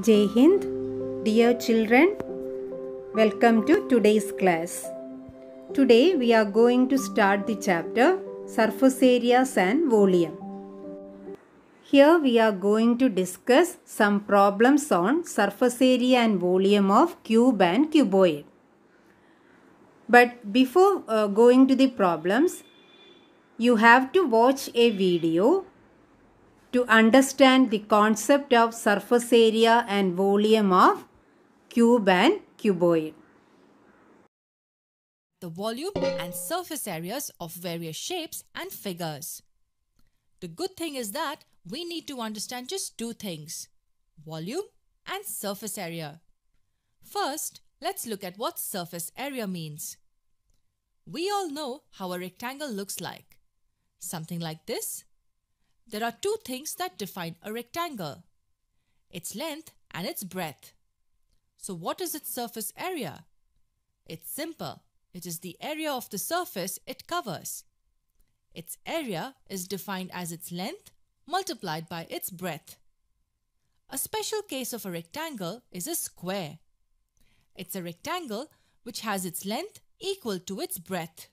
Jai Hind, dear children, welcome to today's class. Today we are going to start the chapter Surface Areas and Volume. Here we are going to discuss some problems on surface area and volume of cube and cuboid. But before going to the problems, you have to watch a video to understand the concept of surface area and volume of cube and cuboid. The volume and surface areas of various shapes and figures. The good thing is that we need to understand just two things: volume and surface area. First, let's look at what surface area means. We all know how a rectangle looks like. Something like this. There are two things that define a rectangle: its length and its breadth. So what is its surface area? It's simple. It is the area of the surface it covers. Its area is defined as its length multiplied by its breadth. A special case of a rectangle is a square. It's a rectangle which has its length equal to its breadth.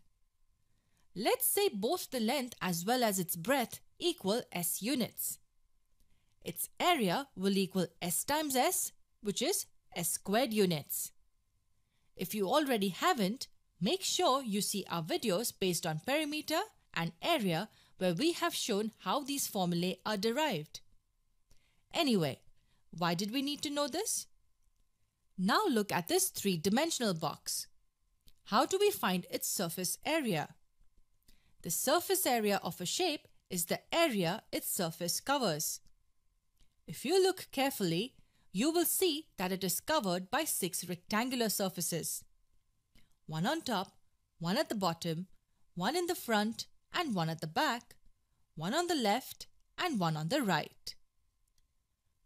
Let's say both the length as well as its breadth equal S units. Its area will equal S times S, which is S squared units. If you already haven't, make sure you see our videos based on perimeter and area where we have shown how these formulae are derived. Anyway, why did we need to know this? Now look at this three-dimensional box. How do we find its surface area? The surface area of a shape is the area its surface covers. If you look carefully, you will see that it is covered by 6 rectangular surfaces. One on top, one at the bottom, one in the front and one at the back, one on the left and one on the right.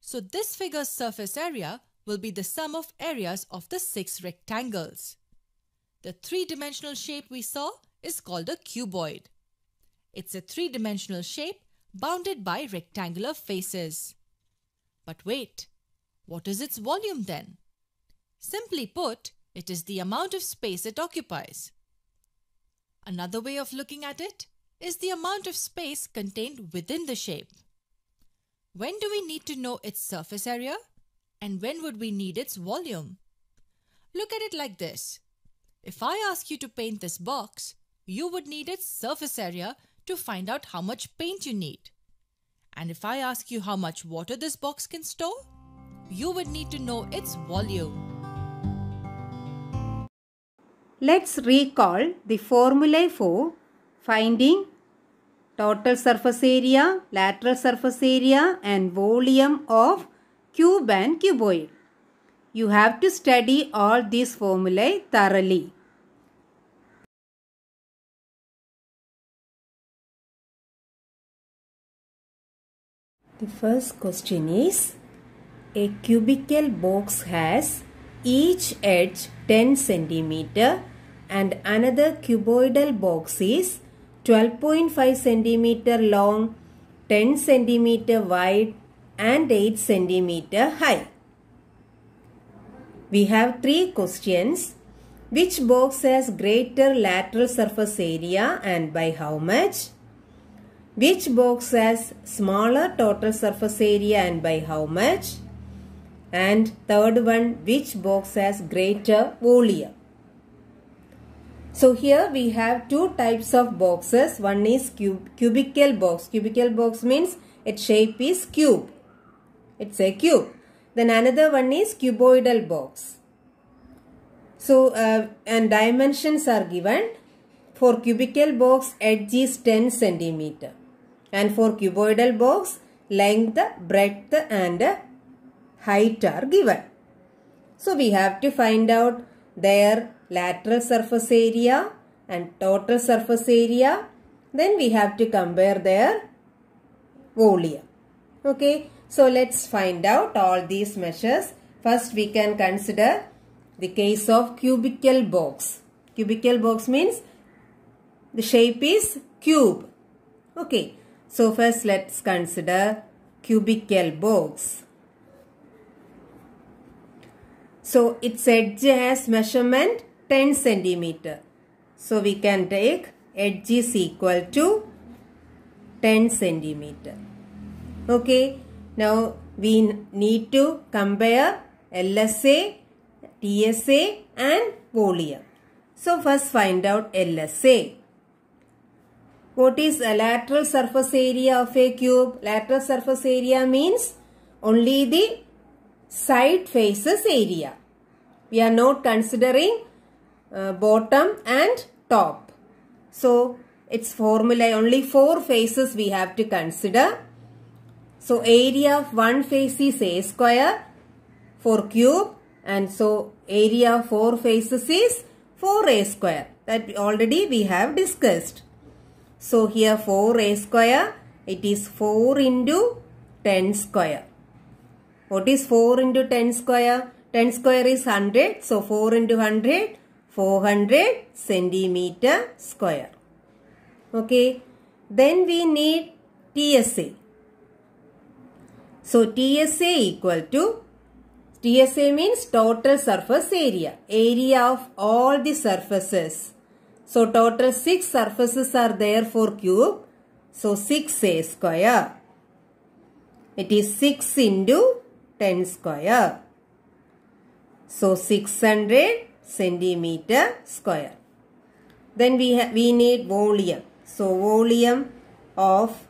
So this figure's surface area will be the sum of areas of the 6 rectangles. The three-dimensional shape we saw is called a cuboid. It's a three-dimensional shape bounded by rectangular faces. But wait, what is its volume then? Simply put, it is the amount of space it occupies. Another way of looking at it is the amount of space contained within the shape. When do we need to know its surface area? And when would we need its volume? Look at it like this. If I ask you to paint this box, you would need its surface area to find out how much paint you need. And if I ask you how much water this box can store, you would need to know its volume. Let's recall the formulae for finding total surface area, lateral surface area and volume of cube and cuboid. You have to study all these formulae thoroughly. The first question is, a cubical box has each edge 10 cm and another cuboidal box is 12.5 cm long, 10 cm wide and 8 cm high. We have 3 questions. Which box has greater lateral surface area and by how much? Which box has smaller total surface area and by how much? And third one, which box has greater volume? So here we have 2 types of boxes. One is cubical box. Cubical box means its shape is cube. It's a cube. Then another one is cuboidal box. So and dimensions are given. For cubical box, edge is 10 cm. And for cuboidal box, length, breadth and height are given. So we have to find out their lateral surface area and total surface area. Then we have to compare their volume. Okay. So let's find out all these measures. First we can consider the case of cubical box. Cubical box means the shape is cube. Okay. So first let's consider cubical box. So its edge has measurement 10 centimeter. So we can take edge is equal to 10 centimeter. Okay. Now we need to compare LSA, TSA and volume. So first find out LSA. What is a lateral surface area of a cube? Lateral surface area means only the side faces area. We are not considering bottom and top. So its formula only 4 faces we have to consider. So area of one face is A square for cube, and so area of 4 faces is 4A square. That already we have discussed. So here 4A square, it is 4 into 10 square. What is 4 into 10 square? 10 square is 100. So 4 into 100, 400 centimeter square. Okay. Then we need TSA. So TSA equal to, TSA means total surface area. Area of all the surfaces. So total 6 surfaces are there for cube. So 6A square. It is 6 into 10 square. So 600 centimeter square. Then we need volume. So volume of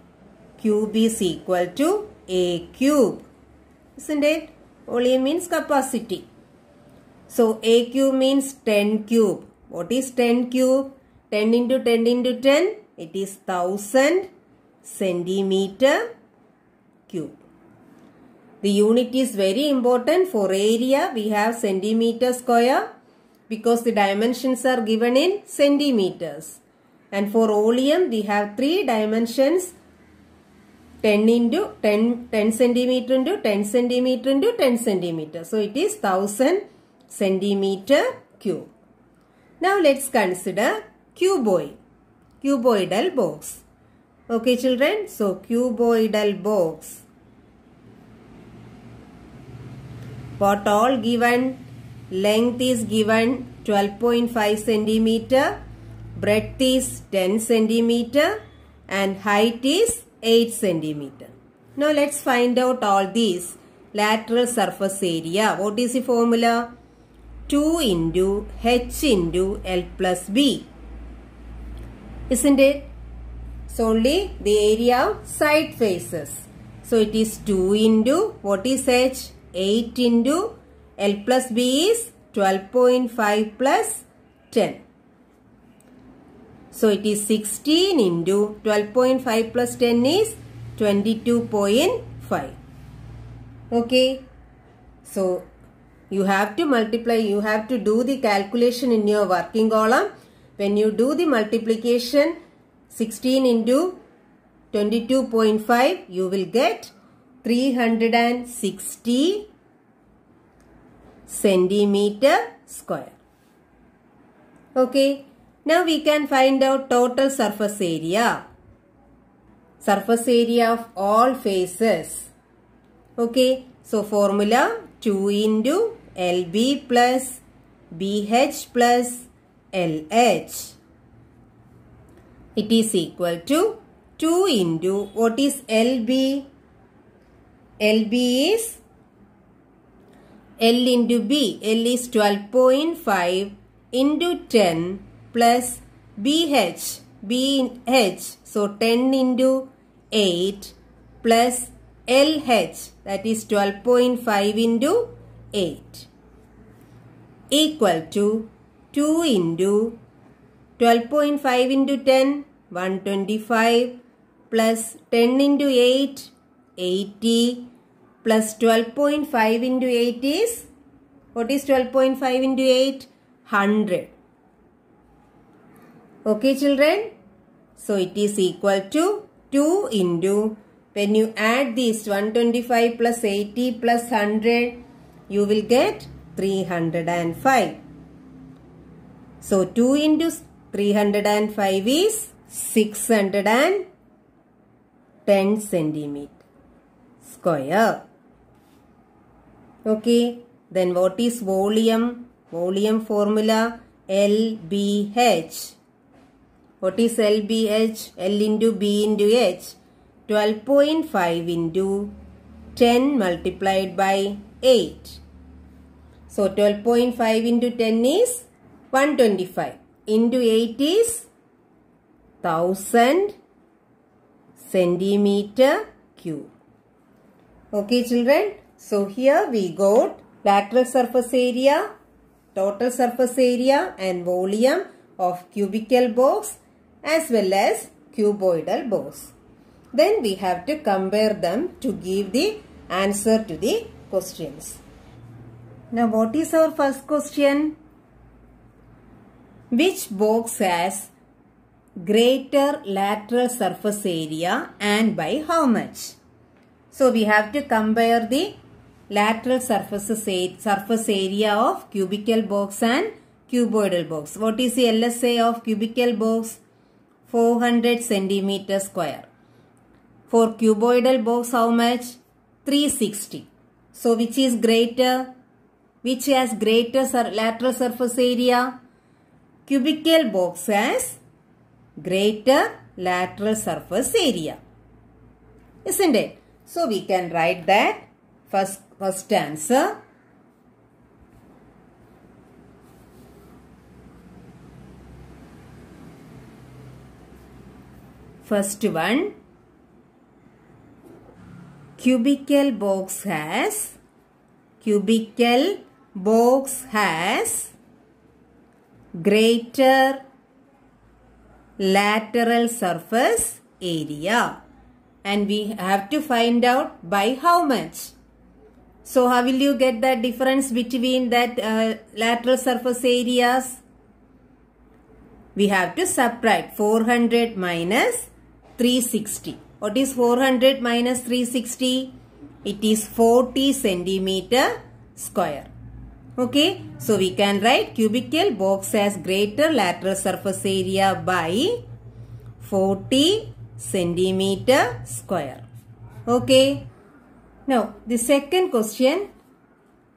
cube is equal to A cube. Isn't it? Volume means capacity. So A cube means 10 cube. What is 10 cube? 10 into 10 into 10. It is 1000 centimeter cube. The unit is very important. For area we have centimeter square because the dimensions are given in centimeters. And for volume we have 3 dimensions, 10 into 10 centimeter into 10 centimeter into 10 centimeter. So it is 1000 centimeter cube. Now let's consider cuboidal box. Okay children, so cuboidal box. What all given? Length is given 12.5 centimeter, breadth is 10 centimeter and height is 8 centimeter. Now let's find out all these. Lateral surface area. What is the formula? 2 into H into L plus B. Isn't it? So only the area of side faces. So it is 2 into, what is H? 8 into L plus B is 12.5 plus 10. So it is 16 into 12.5 plus 10 is 22.5. Okay. So you have to multiply, you have to do the calculation in your working column. When you do the multiplication, 16 into 22.5, you will get 360 centimeter square. Okay. Now we can find out total surface area. Surface area of all faces. Okay. So formula 2 into LB plus BH plus LH. It is equal to 2 into, what is LB? LB is L into B. L is 12.5 into 10 plus BH. BH. So 10 into 8 plus LH. That is 12.5 into 8. Equal to 2 into 12.5 into 10. 125 plus 10 into 8. 80 plus 12.5 into 8 is, what is 12.5 into 8? 100. Okay children. So it is equal to 2 into, when you add these 125 plus 80 plus 100, you will get 305. So 2 into 305 is 610 centimeter square. Okay. Then what is volume? Volume formula LBH. What is LBH? L into B into H. 12.5 into 10 multiplied by 8. So 12.5 into 10 is 125. Into 8 is 1000 centimeter cube. Okay children. So here we got lateral surface area, total surface area and volume of cubical box as well as cuboidal box. Then we have to compare them to give the answer to the questions. Now what is our first question? Which box has greater lateral surface area and by how much? So we have to compare the lateral surface area of cubical box and cuboidal box. What is the LSA of cubical box? 400 centimeter square. For cuboidal box how much? 360. So which is greater? Which has greater lateral surface area? Cubical box has greater lateral surface area. Isn't it? So we can write that first answer. First one, cubical box has greater lateral surface area. And we have to find out by how much. So how will you get the difference between that lateral surface areas? We have to subtract 400 minus 360. What is 400 minus 360? It is 40 centimeter square. Okay. So we can write cubical box has greater lateral surface area by 40 centimeter square. Okay. Now the second question.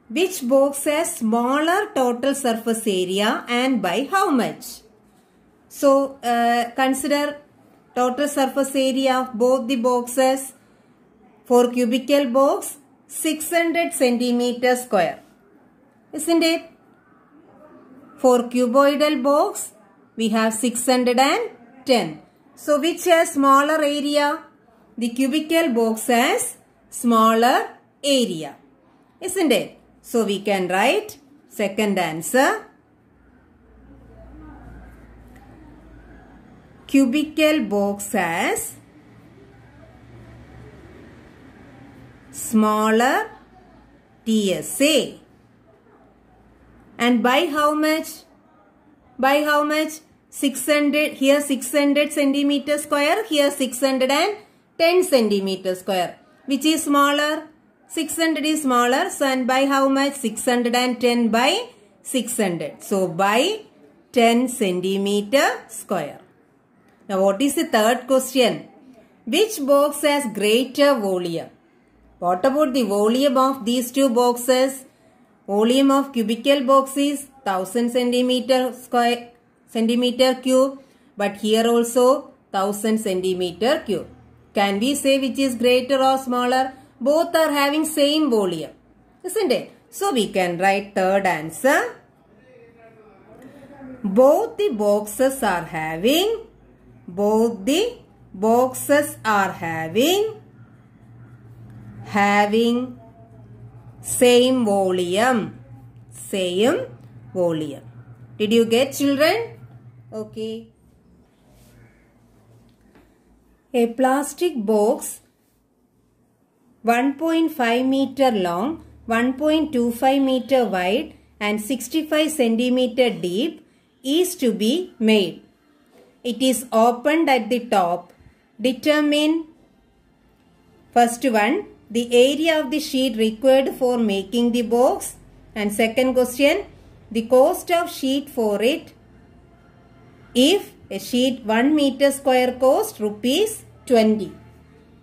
Which box has smaller total surface area and by how much? So consider total surface area of both the boxes. For cubical box 600 centimeter square. Isn't it? For cuboidal box we have 610. So which has smaller area? The cubical box has smaller area. Isn't it? So we can write second answer. Cubical box has smaller TSA. And by how much? By how much? 600, here 600 centimeter square, here 610 centimeter square. Which is smaller? 600 is smaller. So, and by how much? 610 by 600. So, by 10 centimeter square. Now, what is the third question? Which box has greater volume? What about the volume of these two boxes? Volume of cubical box is 1000 centimeter cube. But here also 1000 centimeter cube. Can we say which is greater or smaller? Both are having same volume. Isn't it? So we can write third answer. Both the boxes are having same volume. Same volume. Did you get, children? Okay. A plastic box 1.5 meter long, 1.25 meter wide and 65 centimeter deep is to be made. It is opened at the top. Determine first one, the area of the sheet required for making the box, and second question, the cost of sheet for it. If a sheet 1 meter square cost rupees 20.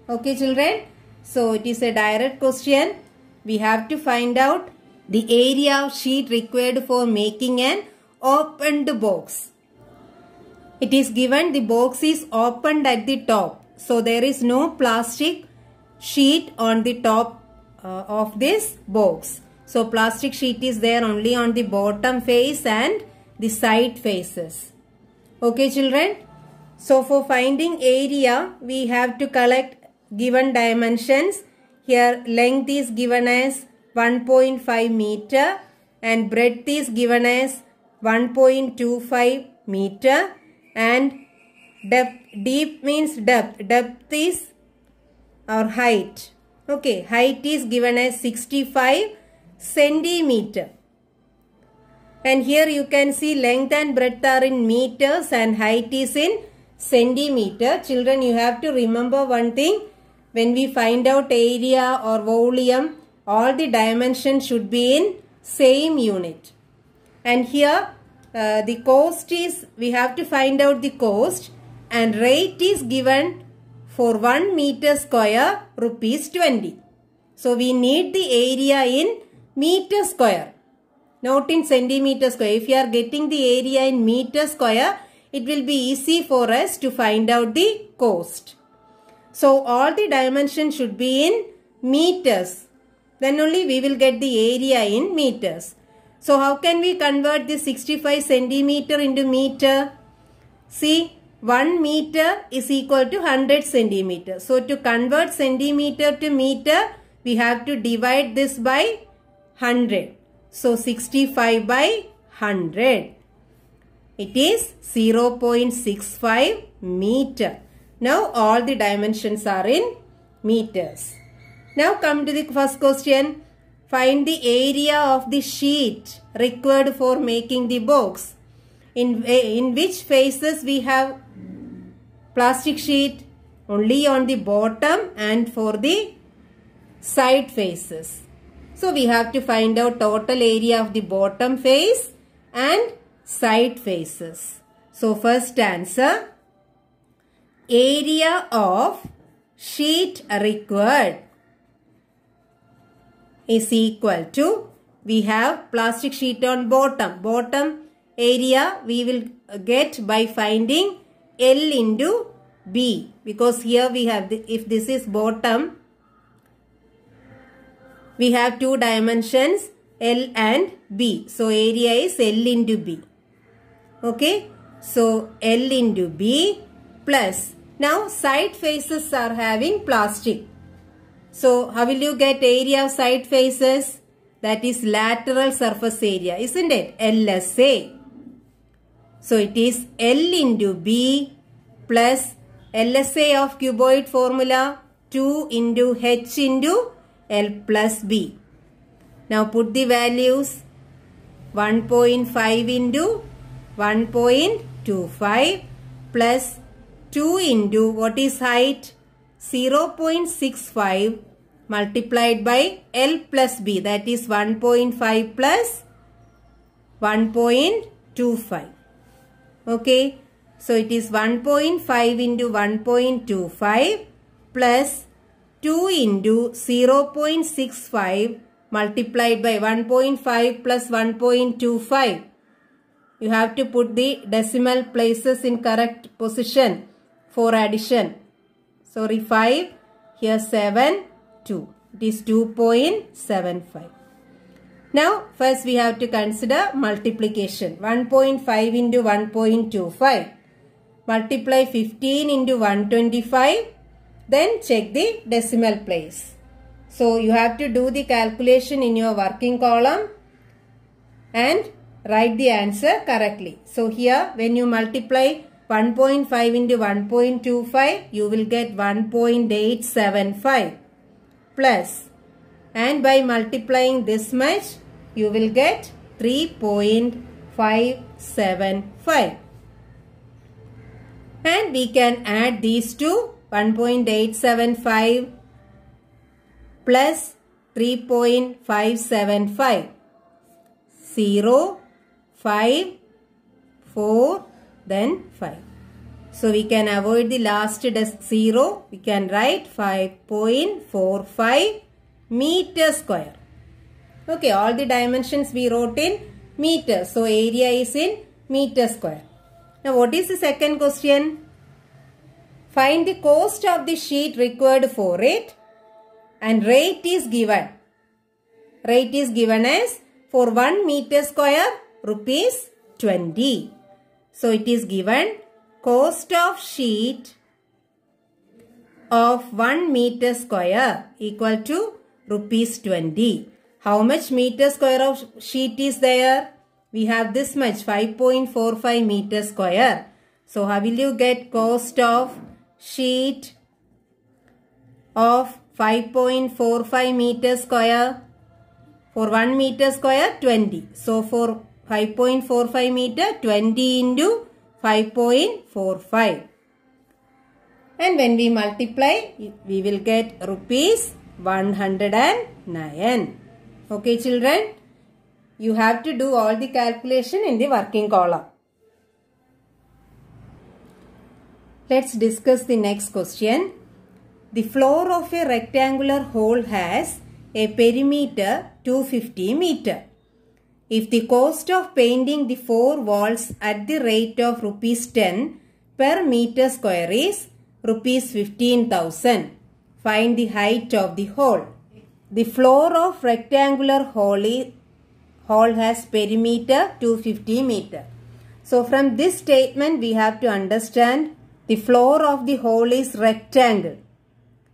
Okay children. So it is a direct question. We have to find out The area of sheet required for making an opened box. It is given the box is opened at the top. So there is no plastic sheet on the top of this box. So plastic sheet is there only on the bottom face and the side faces. Okay children. So for finding area, we have to collect given dimensions. Here length is given as 1.5 meter and breadth is given as 1.25 meter and depth, deep means depth. Depth is our height. Okay, height is given as 65 centimeter. And here you can see length and breadth are in meters and height is in centimeter. Children, you have to remember one thing. When we find out area or volume, all the dimensions should be in same unit. And here the cost is, we have to find out the cost, and rate is given for 1 meter square ₹20. So we need the area in meter square, not in centimeter square. If you are getting the area in meter square, it will be easy for us to find out the cost. So all the dimensions should be in meters. Then only we will get the area in meters. So how can we convert this 65 centimeter into meter? See, 1 meter is equal to 100 centimeter. So to convert centimeter to meter, we have to divide this by 100. So 65 by 100. It is 0.65 meter. Now all the dimensions are in meters. Now come to the first question. Find the area of the sheet required for making the box. In which faces we have plastic sheet? Only on the bottom and for the side faces. So we have to find out total area of the bottom face and side faces. So first answer, area of sheet required is equal to, we have plastic sheet on bottom. Bottom area we will get by finding L into B, because here we have, if this is bottom, we have two dimensions L and B. So area is L into B. Okay. So L into B plus, now side faces are having plastic. So how will you get area of side faces? That is lateral surface area, isn't it? LSA. So it is L into B plus LSA of cuboid formula 2 into H into L plus B. Now put the values, 1.5 into 1.25 plus 2 into what is height? 0.65 multiplied by L plus B, that is 1.5 plus 1.25. Okay, so it is 1.5 into 1.25 plus 2 into 0.65 multiplied by 1.5 plus 1.25. You have to put the decimal places in correct position for addition. Sorry, 5, here 7, 2. It is 2.75. Now, first we have to consider multiplication. 1.5 into 1.25. Multiply 15 into 125. Then check the decimal place. So, you have to do the calculation in your working column and write the answer correctly. So, here when you multiply 1.5 into 1.25, you will get 1.875 plus, and by multiplying this much, you will get 3.575. And we can add these two, 1.875 plus 3.575. 0, 5, 4, then 5. So we can avoid the last 0. We can write 5.45 meter square. Okay, all the dimensions we wrote in meters. So area is in meter square. Now what is the second question? Find the cost of the sheet required for it, and rate is given. Rate is given as for 1 meter square rupees 20. So it is given cost of sheet of 1 meter square equal to rupees 20. How much meter square of sheet is there? We have this much, 5.45 meter square. So how will you get cost of sheet of 5.45 meter square? For 1 meter square, 20. So for 5.45 meter, 20 into 5.45. And when we multiply, we will get rupees 109. Okay, children? You have to do all the calculation in the working column. Let's discuss the next question. The floor of a rectangular hole has a perimeter 250 meter. If the cost of painting the 4 walls at the rate of rupees 10 per meter square is rupees 15,000, find the height of the hole. The floor of rectangular hole has perimeter 250 meter. So from this statement we have to understand the floor of the hole is rectangle.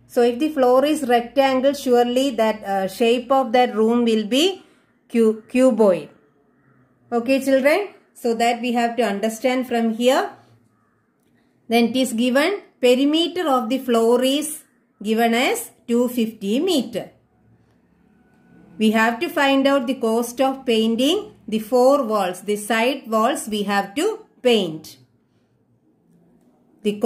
So if the floor is rectangle, surely that shape of that room will be cuboid. Okay, children? So that we have to understand from here. Then it is given perimeter of the floor is given as 250 meter. We have to find out the cost of painting the 4 walls. The side walls we have to paint. If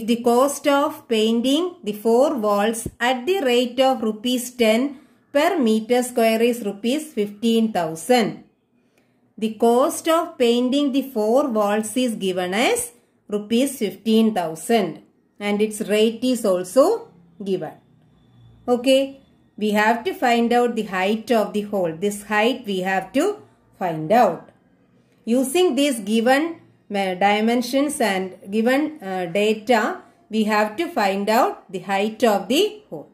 the cost of painting the 4 walls at the rate of rupees 10 per meter square is rupees 15,000. The cost of painting the 4 walls is given as rupees 15,000 and its rate is also given. Okay, we have to find out the height of the hole. This height we have to find out. Using these given dimensions and given data, we have to find out the height of the hole.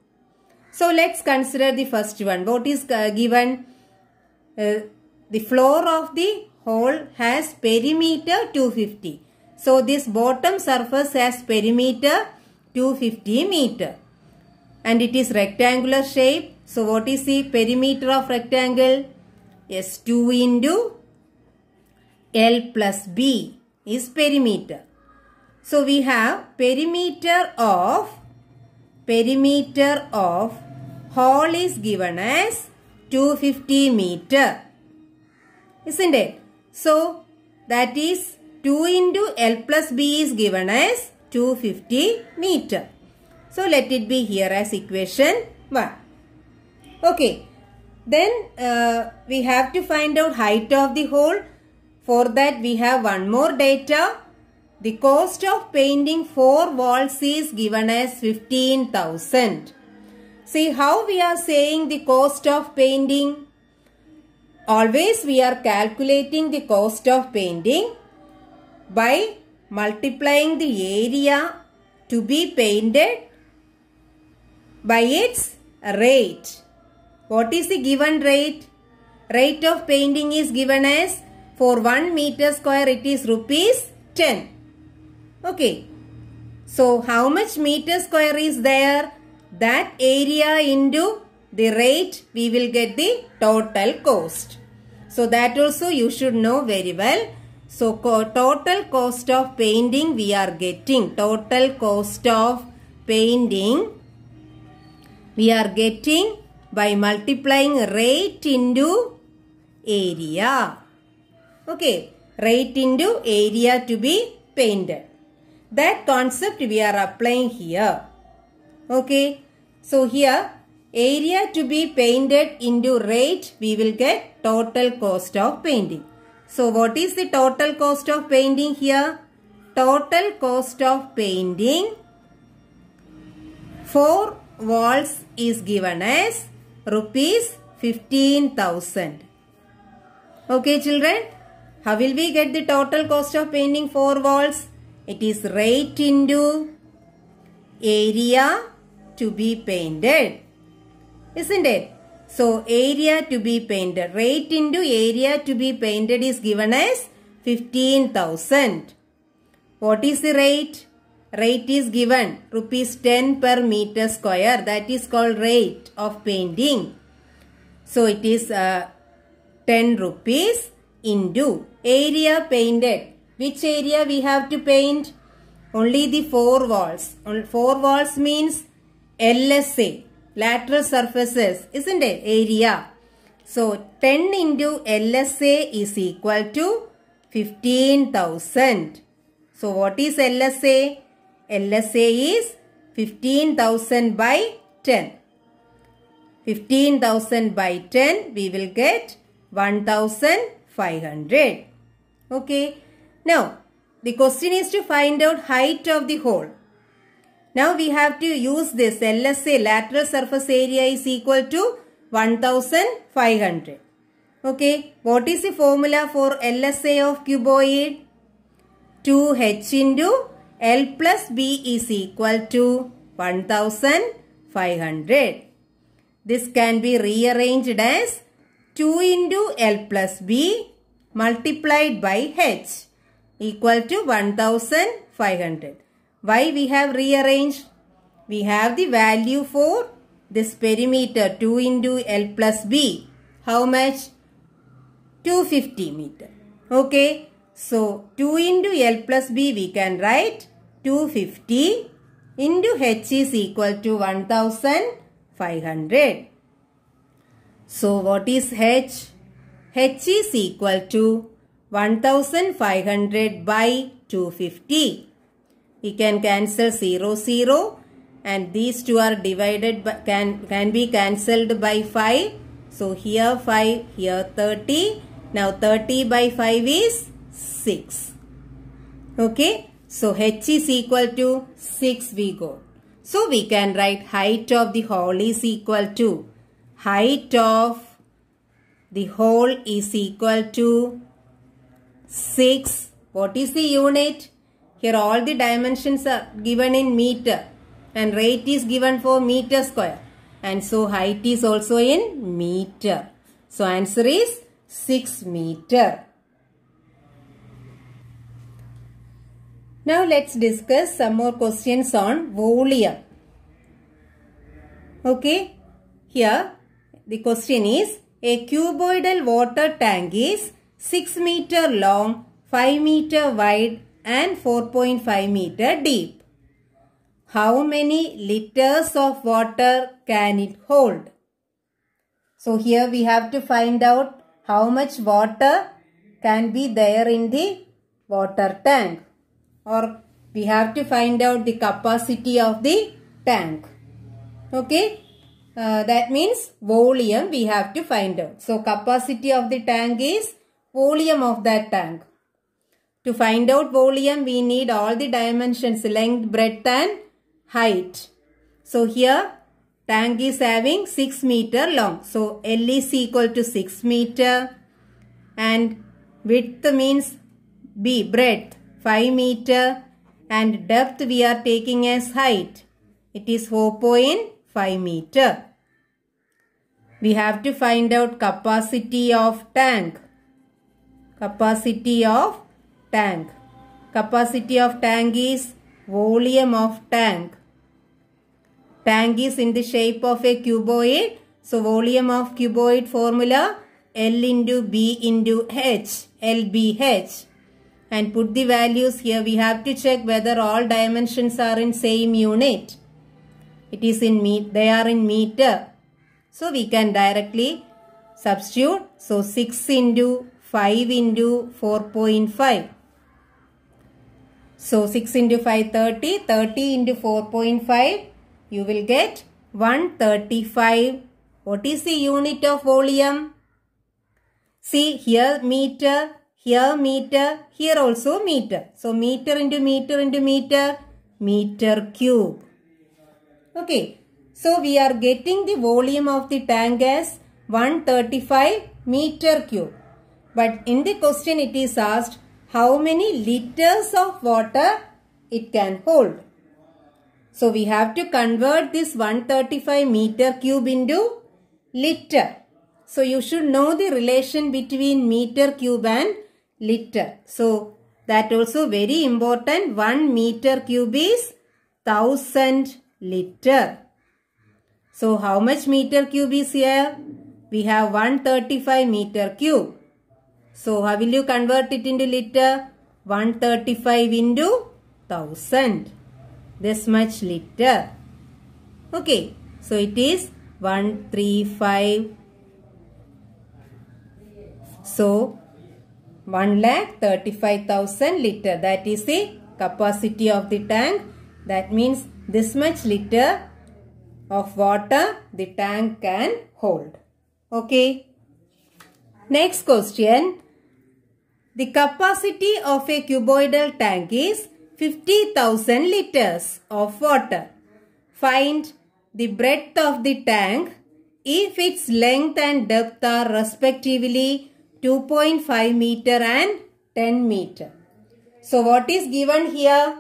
So let's consider the first one. What is given? The floor of the hole has perimeter 250. So this bottom surface has perimeter 250 meter. And it is rectangular shape. So what is the perimeter of rectangle? Yes, 2 into L plus B is perimeter. So we have perimeter of hole is given as 250 meter. Isn't it? So that is 2 into L plus B is given as 250 meter. So let it be here as equation 1. Okay. Then we have to find out height of the hole. For that we have one more data. The cost of painting 4 walls is given as 15,000. See how we are saying the cost of painting. Always we are calculating the cost of painting by multiplying the area to be painted by its rate. What is the given rate? Rate of painting is given as for 1 meter square it is rupees 10. Okay. So how much meter square is there? That area into the rate we will get the total cost. So that also you should know very well. So total cost of painting we are getting. Total cost of painting we are getting by multiplying rate into area. Okay, rate into area to be painted. That concept we are applying here. Okay, so here area to be painted into rate we will get total cost of painting. So what is the total cost of painting here? Total cost of painting 4 walls is given as rupees 15,000. Okay children, how will we get the total cost of painting 4 walls? It is rate into area to be painted, isn't it? So area to be painted, rate into area to be painted is given as 15,000. What is the rate? Rate is given rupees 10 per meter square. That is called rate of painting. So it is 10 rupees into area painted. Which area we have to paint? Only the 4 walls. 4 walls means LSA, lateral surfaces, isn't it? Area. So 10 into LSA is equal to 15,000. So what is LSA? LSA is 15,000 by 10. 15,000 by 10 we will get 1,500. Okay. Now the question is to find out height of the hole. Now we have to use this LSA, lateral surface area is equal to 1,500. Okay. What is the formula for LSA of cuboid? 2h into L plus B is equal to 1,500. This can be rearranged as 2 into L plus B multiplied by h equal to 1,500. Why we have rearranged? We have the value for this perimeter 2 into L plus B. How much? 250 meter. Okay. So 2 into L plus B we can write 250 into h is equal to 1,500. So what is h? H is equal to 1,500 by 250. We can cancel 0, 0 and these two are divided by, can be cancelled by 5. So here 5, here 30. Now 30 by 5 is 6. Okay. So h is equal to 6 we got. So we can write height of the hole is equal to, height of the hole is equal to 6. What is the unit? Here all the dimensions are given in meter and rate is given for meter square. And so height is also in meter. So answer is 6 meter. Now let's discuss some more questions on volume. Okay. Here the question is, a cuboidal water tank is 6 meter long, 5 meter wide and 4.5 meter deep. How many liters of water can it hold? So here we have to find out how much water can be there in the water tank, or we have to find out the capacity of the tank. Okay. That means volume we have to find out. So capacity of the tank is volume of that tank. To find out volume we need all the dimensions, length, breadth and height. So here tank is having 6 meter long. So L is equal to 6 meter and width means B, breadth 5 meter and depth we are taking as height. It is 4.5 meter. We have to find out capacity of tank. Capacity of tank. Capacity of tank is volume of tank. Tank is in the shape of a cuboid. So volume of cuboid formula L into B into H. LBH. And put the values here. We have to check whether all dimensions are in same unit. It is in they are in meter. So we can directly substitute. So 6 into 5 into 4.5. So 6 into 5 30. 30 into 4.5 you will get 135. What is the unit of volume? See here meter, here meter, here also meter. So meter into meter into meter, meter cube. Okay. So we are getting the volume of the tank as 135 meter cube. But in the question it is asked how many liters of water it can hold. So we have to convert this 135 meter cube into liter. So you should know the relation between meter cube and liter. So that also very important. 1 meter cube is 1000 liter. So how much meter cube is here? We have 135 meter cube. So how will you convert it into liter? 135 into 1000. This much liter. Okay. So it is 135. So 1,35,000 liter. That is the capacity of the tank. That means this much liter of water the tank can hold. Okay. Next question. The capacity of a cuboidal tank is 50,000 liters of water. Find the breadth of the tank if its length and depth are respectively 2.5 meter and 10 meter. So what is given here?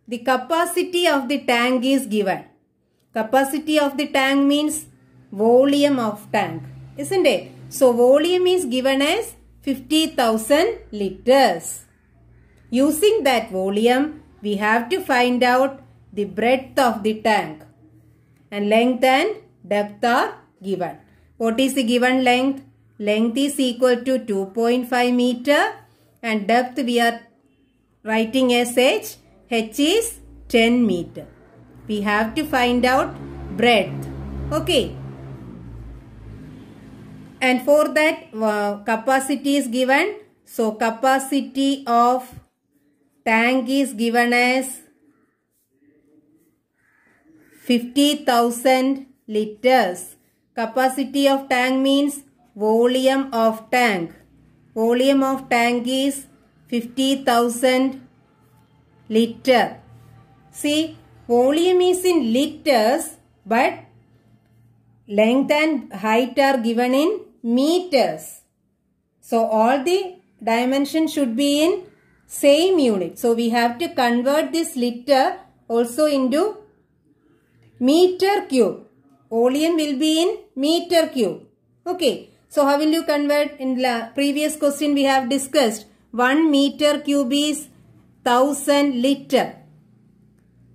The capacity of the tank is given. Capacity of the tank means volume of tank, isn't it? So volume is given as 50,000 liters. Using that volume, we have to find out the breadth of the tank. And length and depth are given. What is the given length? Length is equal to 2.5 meter and depth we are writing as h. H is 10 meter. We have to find out breadth. Okay. And for that capacity is given. So capacity of tank is given as 50,000 liters. Capacity of tank means volume of tank. Volume of tank is 50,000 liter. See, volume is in liters, but length and height are given in meters. So all the dimensions should be in same unit. So we have to convert this liter also into meter cube. Volume will be in meter cube. Okay. So how will you convert? In the previous question we have discussed 1 meter cube is 1000 liter.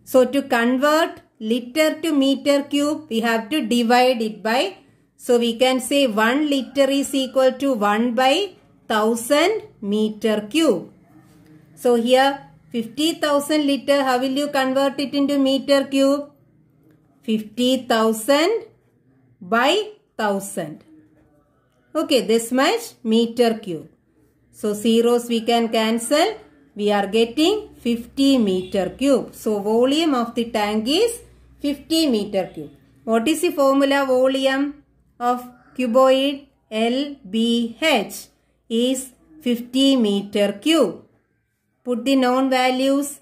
So to convert liter to meter cube, we have to divide it by. So we can say 1 liter is equal to 1 by 1000 meter cube. So here 50,000 liter, how will you convert it into meter cube? 50,000 by 1000. Okay, this much meter cube. So zeros we can cancel. We are getting 50 meter cube. So volume of the tank is 50 meter cube. What is the formula volume of cuboid? LBH is 50 meter cube. Put the known values.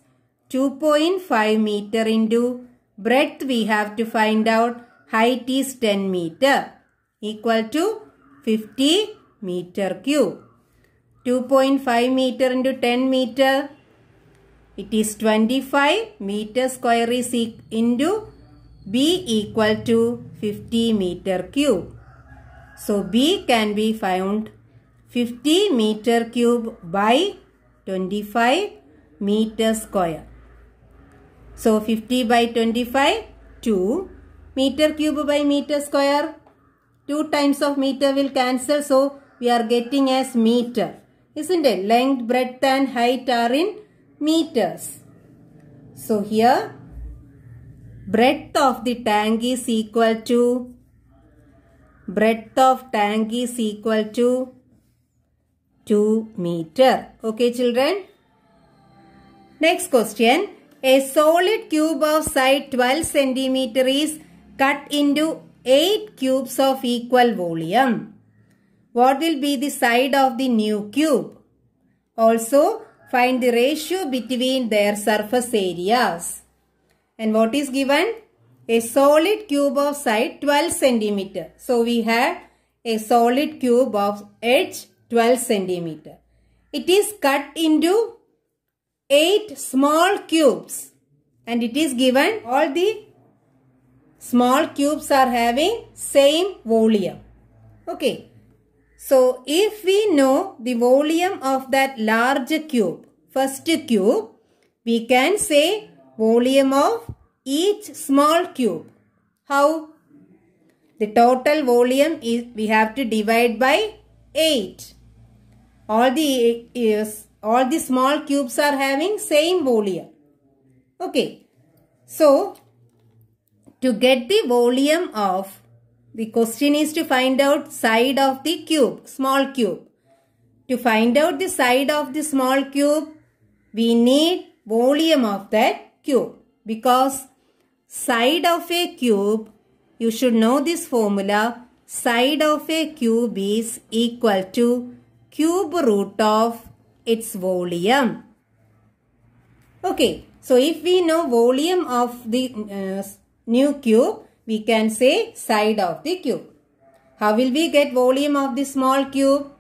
2.5 meter into breadth we have to find out. Height is 10 meter equal to 50 meter cube. 2.5 meter into 10 meter. It is 25 meter square is into B equal to 50 meter cube. So B can be found 50 meter cube by 25 meter square. So 50 by 25, 2 meter cube by meter square. 2 times of meter will cancel. So we are getting as meter. Isn't it? Length, breadth and height are in meters. So here breadth of the tank is equal to 2 meter. Okay children. Next question. A solid cube of side 12 centimeter is cut into 8 cubes of equal volume. What will be the side of the new cube? Also, find the ratio between their surface areas. And what is given? a solid cube of side 12 centimeter. So we have a solid cube of edge 12 centimeter. It is cut into 8 small cubes and it is given all the small cubes are having same volume. Okay. So if we know the volume of that large cube, first cube, we can say volume of each small cube. How? The total volume is, we have to divide by 8. All the small cubes are having same volume. Okay. So, to get the volume of, the question is to find out side of the cube, small cube. To find out the side of the small cube, we need volume of that cube. Because side of a cube, you should know this formula, side of a cube is equal to cube root of its volume. Okay, so if we know volume of the new cube, we can say side of the cube. How will we get volume of the small cube?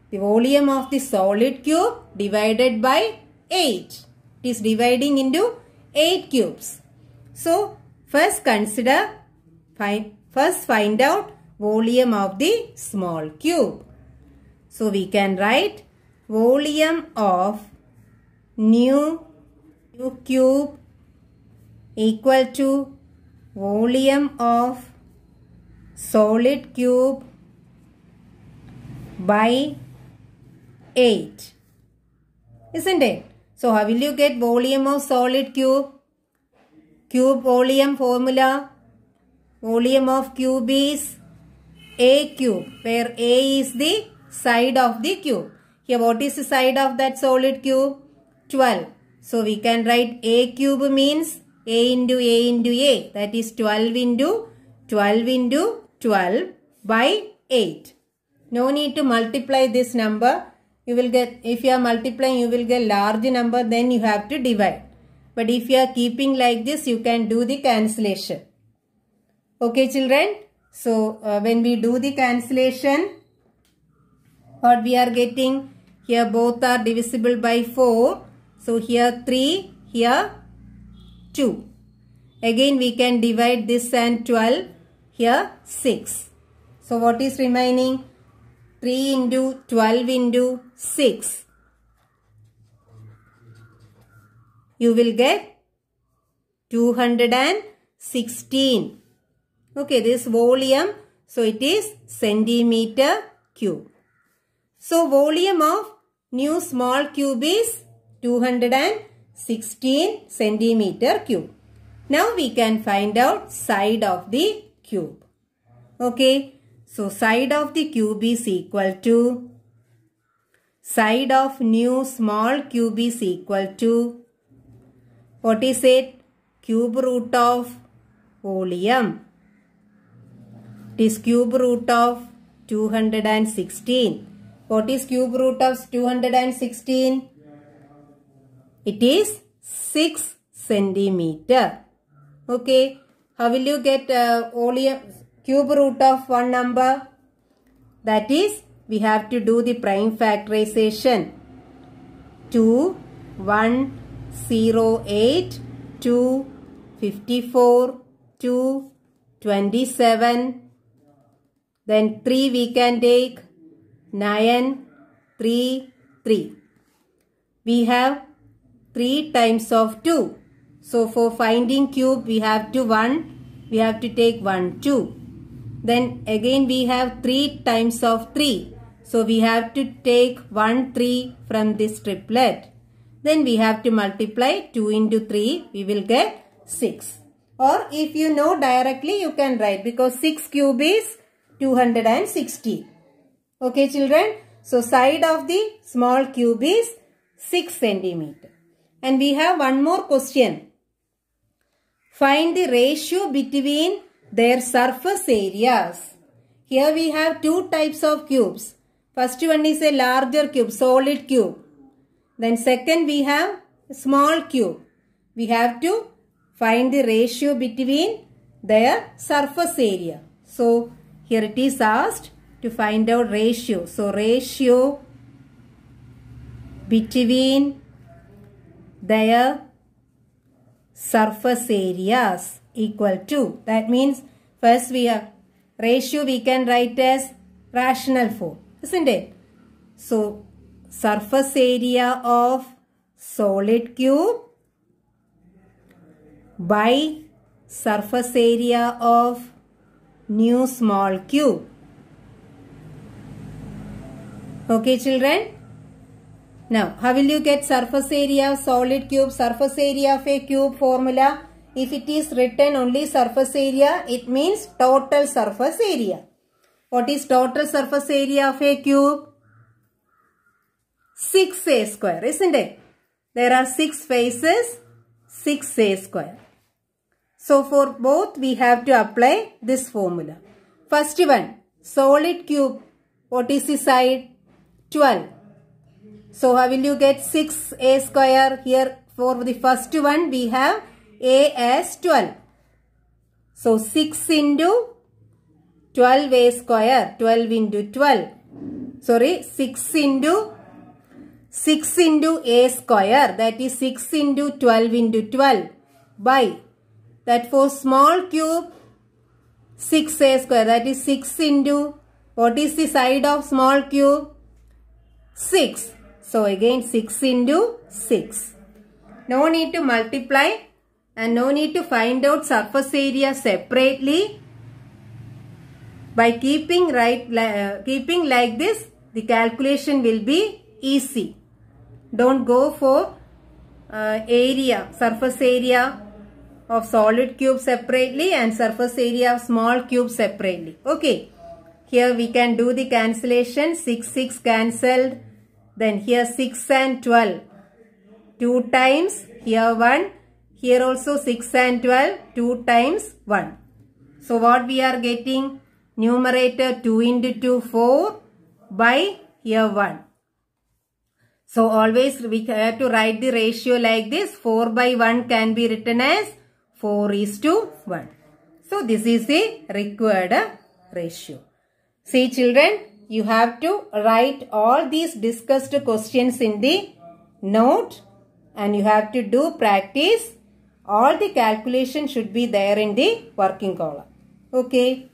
The volume of the solid cube divided by 8. It is dividing into 8 cubes. So, first find out volume of the small cube. So, we can write volume of new cube equal to volume of solid cube by 8. Isn't it? So, how will you get volume of solid cube? Cube volume formula. Volume of cube is A cube, where A is the side of the cube. Here, what is the side of that solid cube? 12. So, we can write A cube means A into A into A. That is 12 into 12 into 12 by 8. No need to multiply this number. You will get, if you are multiplying, you will get large number, then you have to divide. But if you are keeping like this, you can do the cancellation. Okay, children. So, when we do the cancellation, what we are getting? Here both are divisible by 4. So, here 3, here 2. Again, we can divide this and 12. Here 6. So, what is remaining? 3 into 12 into 6. You will get 216. Okay, this volume. So, it is centimeter cube. So, volume of new small cube is 216 centimeter cube. Now, we can find out side of the cube. Okay. So, side of the cube is equal to, side of new small cube is equal to, what is it? Cube root of volume. It is cube root of 216. What is cube root of 216? It is 6 centimeter. Okay. How will you get volume? Cube root of one number, that is, we have to do the prime factorization. 2, 1, 0, 8, 2, 54, 2, 27. Then 3 we can take, 9, 3, 3. We have 3 times of 2. So, for finding cube, we have to take 1, 2. Then again we have 3 times of 3. So, we have to take 1, 3 from this triplet. Then we have to multiply 2 into 3. We will get 6. Or if you know directly, you can write, because 6 cube is 260. Okay, children. So, side of the small cube is 6 centimeter. And we have one more question. Find the ratio between their surface areas. Here we have 2 types of cubes. First one is a larger cube, solid cube. Then second we have a small cube. We have to find the ratio between their surface area. So here it is asked to find out ratio. So ratio between their surface areas equal to. That means first ratio we can write as rational form, isn't it? So surface area of solid cube by surface area of new small cube. Okay, children? Now, how will you get surface area of solid cube, surface area of a cube formula? If it is written only surface area, it means total surface area. What is total surface area of a cube? 6a square, isn't it? There are 6 faces, 6a square. So for both we have to apply this formula. First one, solid cube. What is the side? 12. So how will you get 6a square? Here for the first one we have a as 12. So 6 into 12a square. 12 into 12. Sorry, 6 into a square. That is 6 into 12 into 12 by that for small cube 6a square, that is 6 into, what is the side of small cube? 6. So again 6 into 6. No need to multiply and no need to find out surface area separately. By keeping like this, the calculation will be easy. Don't go for surface area of solid cube separately and surface area of small cube separately. Okay. Here we can do the cancellation. 6 cancelled. Then here 6 and 12. 2 times. Here 1. Here also 6 and 12. 2 times 1. So what we are getting? Numerator 2 into 2, 4 by here 1. So always we have to write the ratio like this. 4 by 1 can be written as 4:1. So this is the required ratio. See children, you have to write all these discussed questions in the note and you have to do practice. All the calculation should be there in the working column. Okay.